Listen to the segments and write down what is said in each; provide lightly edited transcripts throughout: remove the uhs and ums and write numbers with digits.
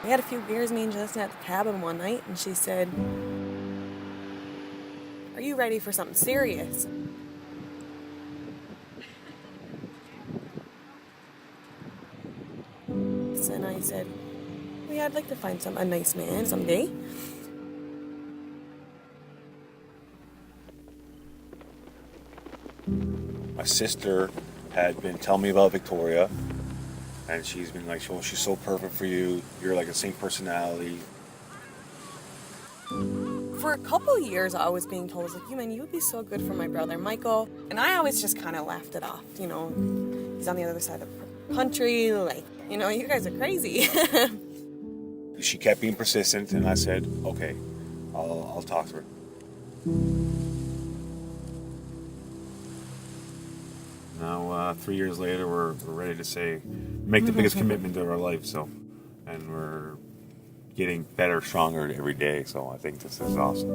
We had a few beers, me and Justin, at the cabin one night, and she said, "Are you ready for something serious?" And I said, "Well, yeah, I'd like to find a nice man someday." My sister had been telling me about Victoria, and she's been like, "Oh, she's so perfect for you. You're like the same personality." For a couple of years, I was being told, like, you would be so good for my brother Michael. And I always just kind of laughed it off. He's on the other side of the country. Like, you guys are crazy. She kept being persistent, and I said, "Okay, I'll talk to her." Now, 3 years later, we're ready to make the biggest commitment of our life. And we're getting better, stronger every day. So I think this is awesome.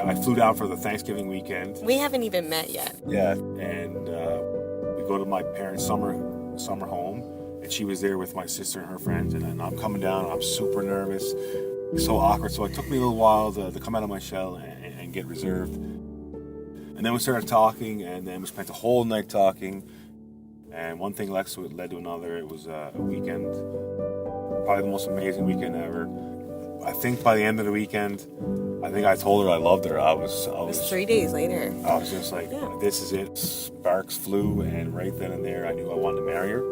I flew down for the Thanksgiving weekend. We haven't even met yet. Yeah, and we go to my parents' summer home, and she was there with my sister and her friends, and I'm coming down. I'm super nervous, so awkward. So it took me a little while to come out of my shell and get reserved. And then we started talking, and then we spent the whole night talking. And one thing led to another. It was a weekend, probably the most amazing weekend ever. I think by the end of the weekend, I think I told her I loved her. It was 3 days later. I was just like, Yeah. This is it. Sparks flew, and right then and there, I knew I wanted to marry her.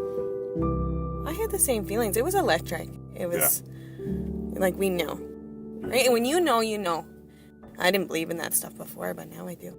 I had the same feelings. It was electric. It was like we knew. Right? And when you know, you know. I didn't believe in that stuff before, but now I do.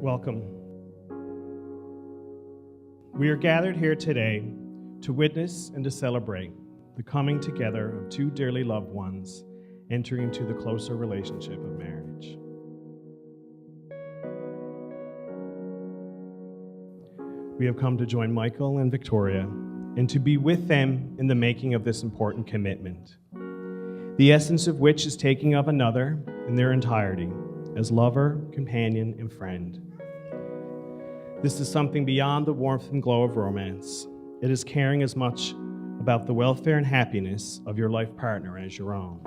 Welcome. We are gathered here today to witness and to celebrate the coming together of two dearly loved ones entering into the closer relationship of marriage. We have come to join Michael and Victoria and to be with them in the making of this important commitment, the essence of which is taking of another in their entirety as lover, companion, and friend. This is something beyond the warmth and glow of romance. It is caring as much about the welfare and happiness of your life partner as your own.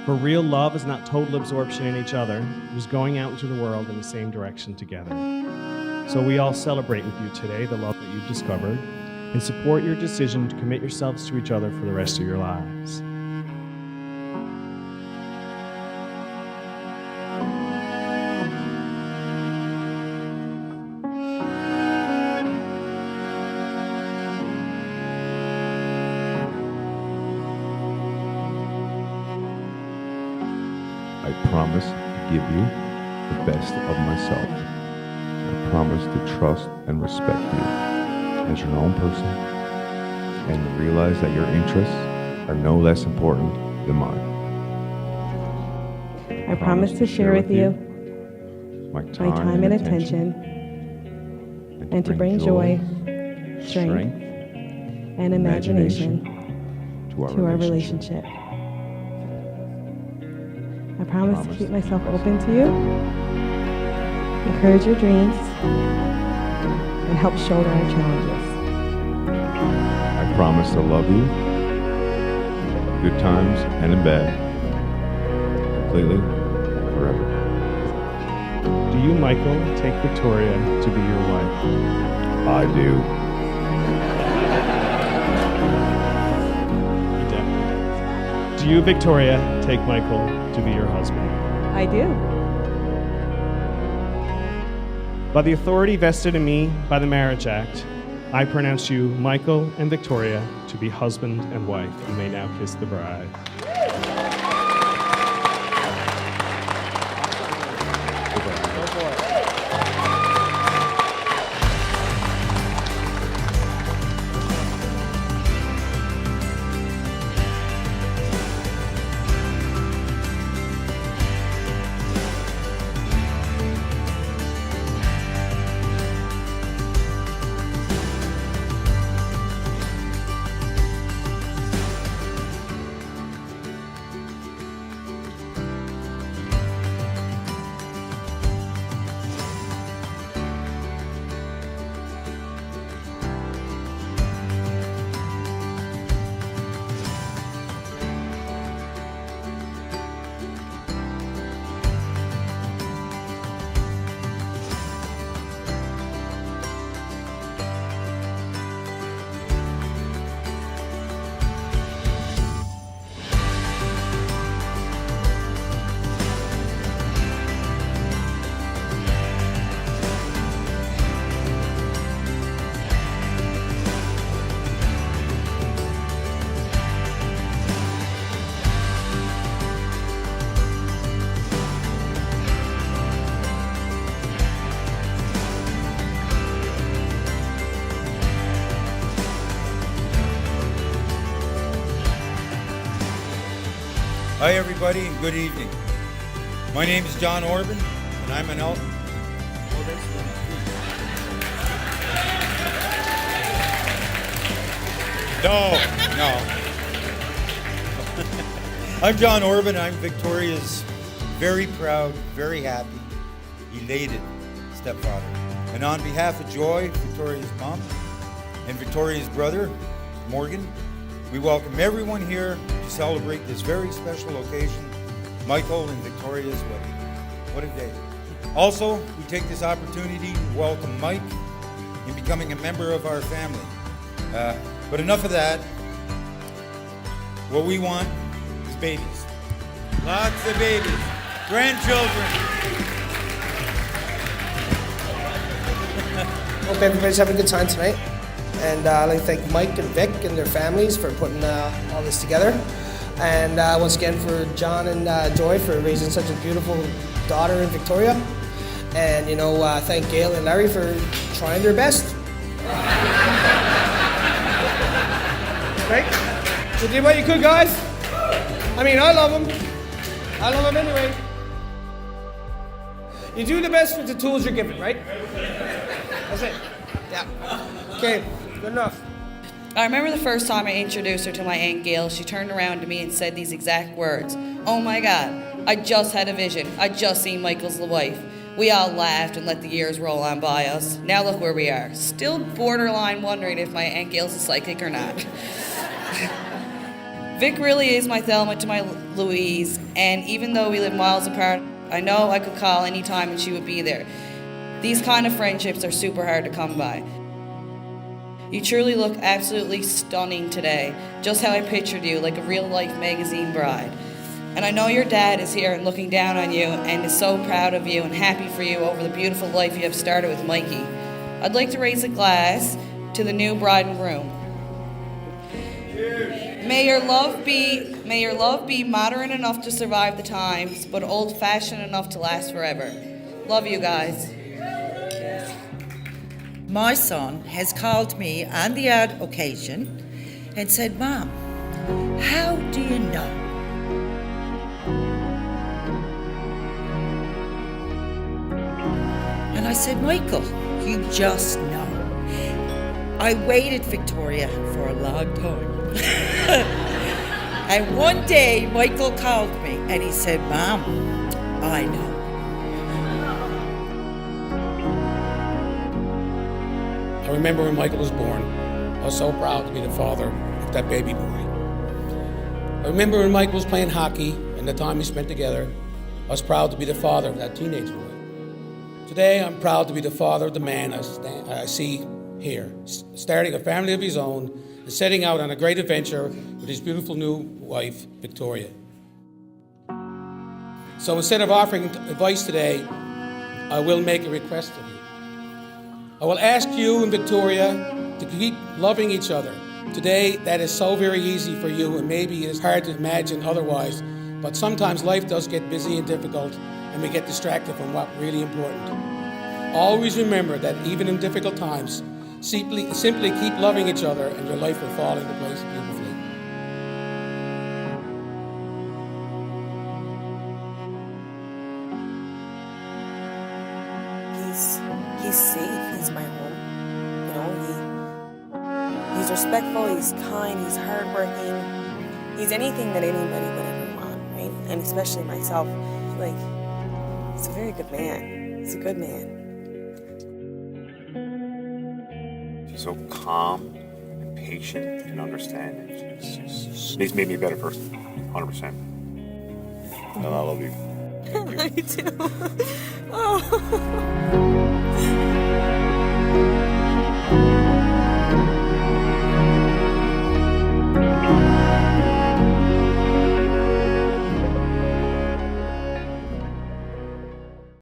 For real love is not total absorption in each other, it is going out into the world in the same direction together. So we all celebrate with you today the love that you've discovered and support your decision to commit yourselves to each other for the rest of your lives. I promise to give you the best of myself. I promise to trust and respect you as your own person and realize that your interests are no less important than mine. I promise to share with you my my time and attention and to bring joy, strength, and imagination to our relationship. I promise to keep myself open to you, encourage your dreams, and help shoulder our challenges. I promise to love you, good times and in bad, completely, forever. Do you, Michael, take Victoria to be your wife? I do. You definitely do. Do you, Victoria, take Michael to be your husband? I do. By the authority vested in me by the Marriage Act, I pronounce you, Michael and Victoria, to be husband and wife. You may now kiss the bride. Hi everybody and good evening. My name is John Orban and I'm an elder. No. I'm John Orban. I'm Victoria's very proud, very happy, elated stepfather. And on behalf of Joy, Victoria's mom, and Victoria's brother, Morgan, we welcome everyone here to celebrate this very special occasion, Michael and Victoria's wedding. What a day. Also, we take this opportunity to welcome Mike in becoming a member of our family. But enough of that. What we want is babies. Lots of babies. Grandchildren. Hope everybody's having a good time tonight. And I'd like to thank Mike and Vic and their families for putting all this together. And once again for John and Joy for raising such a beautiful daughter in Victoria. And, thank Gail and Larry for trying their best. Right? You did what you could, guys. I mean, I love them. I love them anyway. You do the best with the tools you're given, right? That's it. Yeah. Okay, good enough. I remember the first time I introduced her to my Aunt Gail, she turned around to me and said these exact words. "Oh my God, I just had a vision. I just seen Michael's the wife." We all laughed and let the years roll on by us. Now look where we are. Still borderline wondering if my Aunt Gail's a psychic or not. Vic really is my Thelma to my Louise, and even though we live miles apart, I know I could call any time and she would be there. These kind of friendships are super hard to come by. You truly look absolutely stunning today, just how I pictured you, like a real-life magazine bride. And I know your dad is here and looking down on you and is so proud of you and happy for you over the beautiful life you have started with Mikey. I'd like to raise a glass to the new bride and groom. May your love be modern enough to survive the times, but old-fashioned enough to last forever. Love you guys. My son has called me on the odd occasion and said, "Mom, how do you know?" And I said, "Michael, you just know. I waited, Victoria, for a long time." And one day, Michael called me and he said, "Mom, I know." I remember when Michael was born, I was so proud to be the father of that baby boy. I remember when Michael was playing hockey and the time we spent together, I was proud to be the father of that teenage boy. Today, I'm proud to be the father of the man I see here, starting a family of his own and setting out on a great adventure with his beautiful new wife, Victoria. So instead of offering advice today, I will make a request of you. I will ask you and Victoria to keep loving each other. Today, that is so very easy for you, and maybe it is hard to imagine otherwise, but sometimes life does get busy and difficult, and we get distracted from what's really important. Always remember that even in difficult times, simply keep loving each other, and your life will fall into place beautifully. He's safe. He's my home. He's respectful. He's kind. He's hardworking. He's anything that anybody would ever want, right? And especially myself. He's a very good man. He's a good man. She's so calm and patient and understanding. He's made me a better person, 100%. And I love you. I do. Oh.